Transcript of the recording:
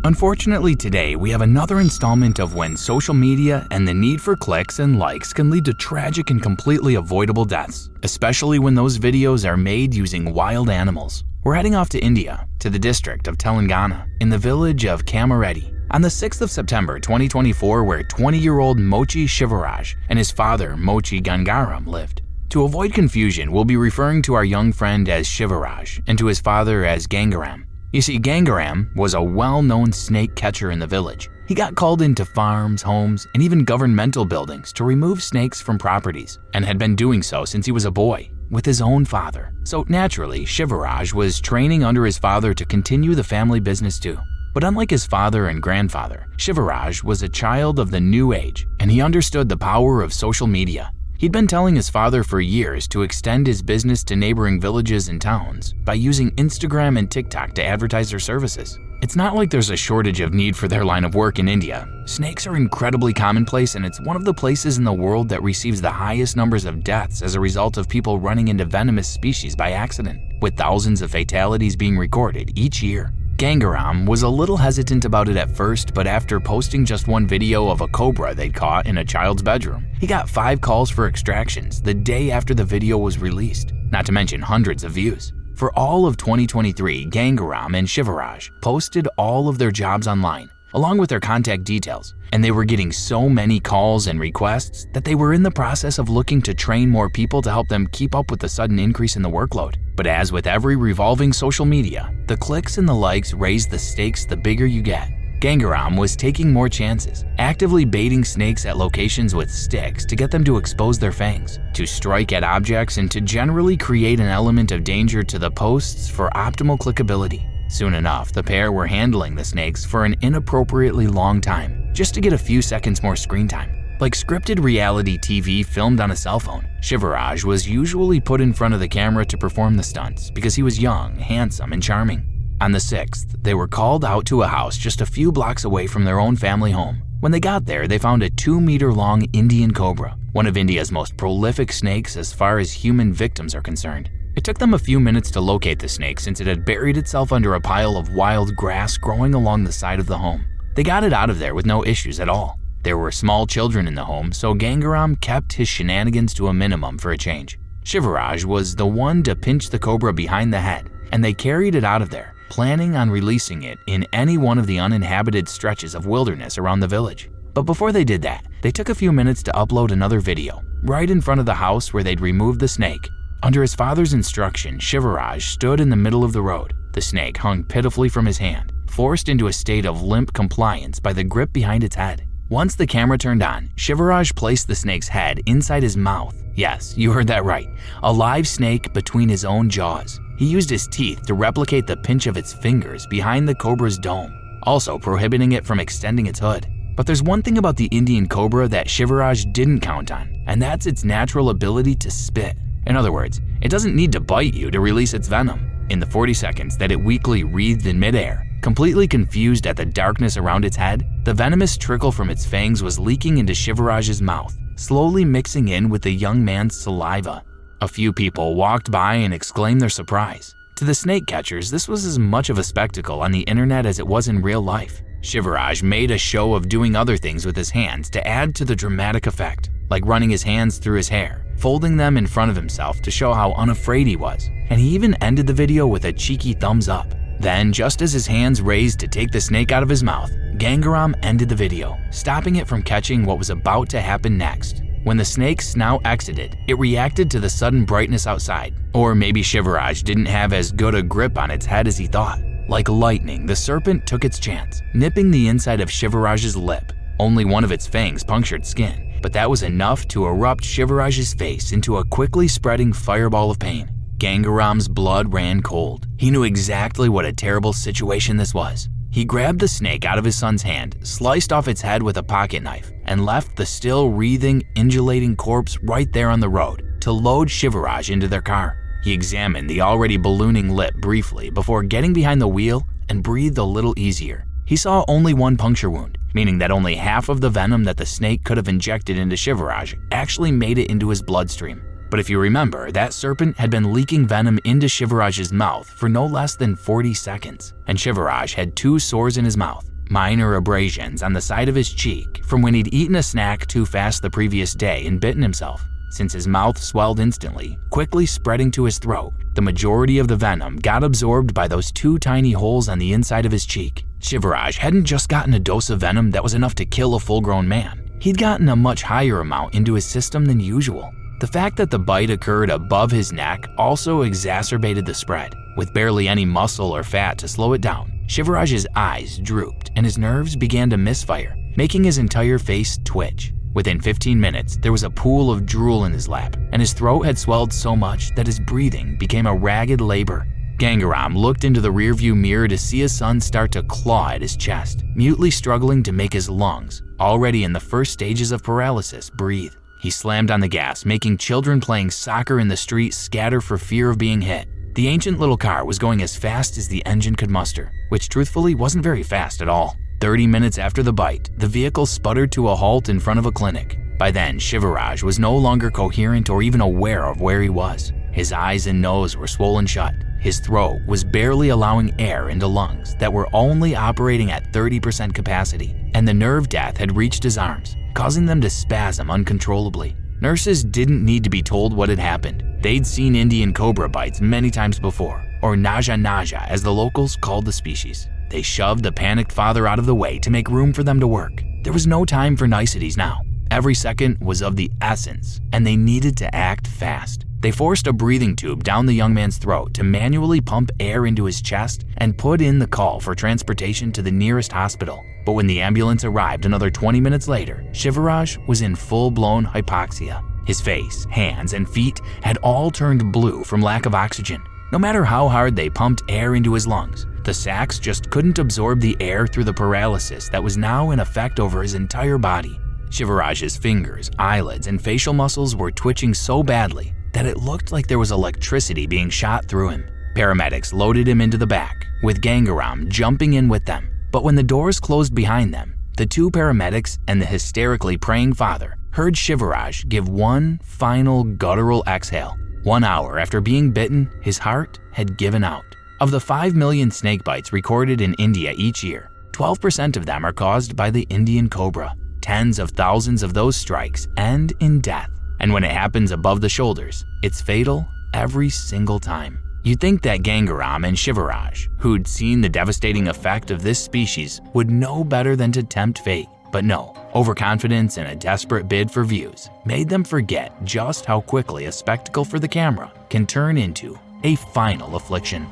Unfortunately, today we have another installment of when social media and the need for clicks and likes can lead to tragic and completely avoidable deaths, especially when those videos are made using wild animals. We're heading off to India, to the district of Telangana, in the village of Kamareddy, on the 6th of September 2024, where 20-year-old Mochi Shivaraj and his father Mochi Gangaram lived. To avoid confusion, we'll be referring to our young friend as Shivaraj and to his father as Gangaram. You see, Gangaram was a well-known snake catcher in the village. He got called into farms, homes, and even governmental buildings to remove snakes from properties, and had been doing so since he was a boy, with his own father. So naturally, Shivaraj was training under his father to continue the family business too. But unlike his father and grandfather, Shivaraj was a child of the new age, and he understood the power of social media. He'd been telling his father for years to extend his business to neighboring villages and towns by using Instagram and TikTok to advertise their services. It's not like there's a shortage of need for their line of work in India. Snakes are incredibly commonplace, and it's one of the places in the world that receives the highest numbers of deaths as a result of people running into venomous species by accident, with thousands of fatalities being recorded each year. Gangaram was a little hesitant about it at first, but after posting just one video of a cobra they'd caught in a child's bedroom, he got 5 calls for extractions the day after the video was released, not to mention hundreds of views. For all of 2023, Gangaram and Shivaraj posted all of their jobs online, along with their contact details, and they were getting so many calls and requests that they were in the process of looking to train more people to help them keep up with the sudden increase in the workload. But as with every revolving social media, the clicks and the likes raise the stakes the bigger you get. Gangaram was taking more chances, actively baiting snakes at locations with sticks to get them to expose their fangs, to strike at objects, and to generally create an element of danger to the posts for optimal clickability. Soon enough, the pair were handling the snakes for an inappropriately long time, just to get a few seconds more screen time. Like scripted reality TV filmed on a cell phone, Shivaraj was usually put in front of the camera to perform the stunts because he was young, handsome, and charming. On the 6th, they were called out to a house just a few blocks away from their own family home. When they got there, they found a 2-meter-long Indian cobra, one of India's most prolific snakes as far as human victims are concerned. It took them a few minutes to locate the snake since it had buried itself under a pile of wild grass growing along the side of the home. They got it out of there with no issues at all. There were small children in the home, so Gangaram kept his shenanigans to a minimum for a change. Shivaraj was the one to pinch the cobra behind the head, and they carried it out of there, planning on releasing it in any one of the uninhabited stretches of wilderness around the village. But before they did that, they took a few minutes to upload another video, right in front of the house where they'd removed the snake. Under his father's instruction, Shivaraj stood in the middle of the road. The snake hung pitifully from his hand, forced into a state of limp compliance by the grip behind its head. Once the camera turned on, Shivaraj placed the snake's head inside his mouth. Yes, you heard that right. A live snake between his own jaws. He used his teeth to replicate the pinch of its fingers behind the cobra's dome, also prohibiting it from extending its hood. But there's one thing about the Indian cobra that Shivaraj didn't count on, and that's its natural ability to spit. In other words, it doesn't need to bite you to release its venom. In the 40 seconds that it weakly wreathed in midair, completely confused at the darkness around its head, the venomous trickle from its fangs was leaking into Shivaraj's mouth, slowly mixing in with the young man's saliva. A few people walked by and exclaimed their surprise. To the snake catchers, this was as much of a spectacle on the internet as it was in real life. Shivaraj made a show of doing other things with his hands to add to the dramatic effect, like running his hands through his hair, folding them in front of himself to show how unafraid he was, and he even ended the video with a cheeky thumbs up. Then, just as his hands raised to take the snake out of his mouth, Gangaram ended the video, stopping it from catching what was about to happen next. When the snake's snout exited, it reacted to the sudden brightness outside. Or maybe Shivaraj didn't have as good a grip on its head as he thought. Like lightning, the serpent took its chance, nipping the inside of Shivaraj's lip. Only one of its fangs punctured skin, but that was enough to erupt Shivaraj's face into a quickly spreading fireball of pain. Gangaram's blood ran cold. He knew exactly what a terrible situation this was. He grabbed the snake out of his son's hand, sliced off its head with a pocket knife, and left the still wreathing, undulating corpse right there on the road to load Shivaraj into their car. He examined the already ballooning lip briefly before getting behind the wheel and breathed a little easier. He saw only one puncture wound, meaning that only half of the venom that the snake could have injected into Shivaraj actually made it into his bloodstream. But if you remember, that serpent had been leaking venom into Shivaraj's mouth for no less than 40 seconds, and Shivaraj had 2 sores in his mouth. minor abrasions on the side of his cheek from when he'd eaten a snack too fast the previous day and bitten himself. Since his mouth swelled instantly, quickly spreading to his throat, the majority of the venom got absorbed by those 2 tiny holes on the inside of his cheek. Shivaraj hadn't just gotten a dose of venom that was enough to kill a full-grown man. He'd gotten a much higher amount into his system than usual. The fact that the bite occurred above his neck also exacerbated the spread. With barely any muscle or fat to slow it down, Shivaraj's eyes drooped and his nerves began to misfire, making his entire face twitch. Within 15 minutes, there was a pool of drool in his lap, and his throat had swelled so much that his breathing became a ragged labor. Gangaram looked into the rearview mirror to see his son start to claw at his chest, mutely struggling to make his lungs, already in the first stages of paralysis, breathe. He slammed on the gas, making children playing soccer in the street scatter for fear of being hit. The ancient little car was going as fast as the engine could muster, which truthfully wasn't very fast at all. 30 minutes after the bite, the vehicle sputtered to a halt in front of a clinic. By then, Shivaraj was no longer coherent or even aware of where he was. His eyes and nose were swollen shut. His throat was barely allowing air into lungs that were only operating at 30% capacity, and the nerve death had reached his arms, causing them to spasm uncontrollably. Nurses didn't need to be told what had happened. They'd seen Indian cobra bites many times before, or naja naja as the locals called the species. They shoved the panicked father out of the way to make room for them to work. There was no time for niceties now. Every second was of the essence, and they needed to act fast. They forced a breathing tube down the young man's throat to manually pump air into his chest and put in the call for transportation to the nearest hospital. But when the ambulance arrived another 20 minutes later, Shivaraj was in full-blown hypoxia. His face, hands, and feet had all turned blue from lack of oxygen. No matter how hard they pumped air into his lungs, the sacs just couldn't absorb the air through the paralysis that was now in effect over his entire body. Shivaraj's fingers, eyelids, and facial muscles were twitching so badly that it looked like there was electricity being shot through him. Paramedics loaded him into the back, with Gangaram jumping in with them. But when the doors closed behind them, the 2 paramedics and the hysterically praying father heard Shivaraj give one final guttural exhale. 1 hour after being bitten, his heart had given out. Of the 5 million snake bites recorded in India each year, 12% of them are caused by the Indian cobra. Tens of thousands of those strikes end in death. And when it happens above the shoulders, it's fatal every single time. You'd think that Gangaram and Shivaraj, who'd seen the devastating effect of this species, would know better than to tempt fate. But no, overconfidence and a desperate bid for views made them forget just how quickly a spectacle for the camera can turn into a final affliction.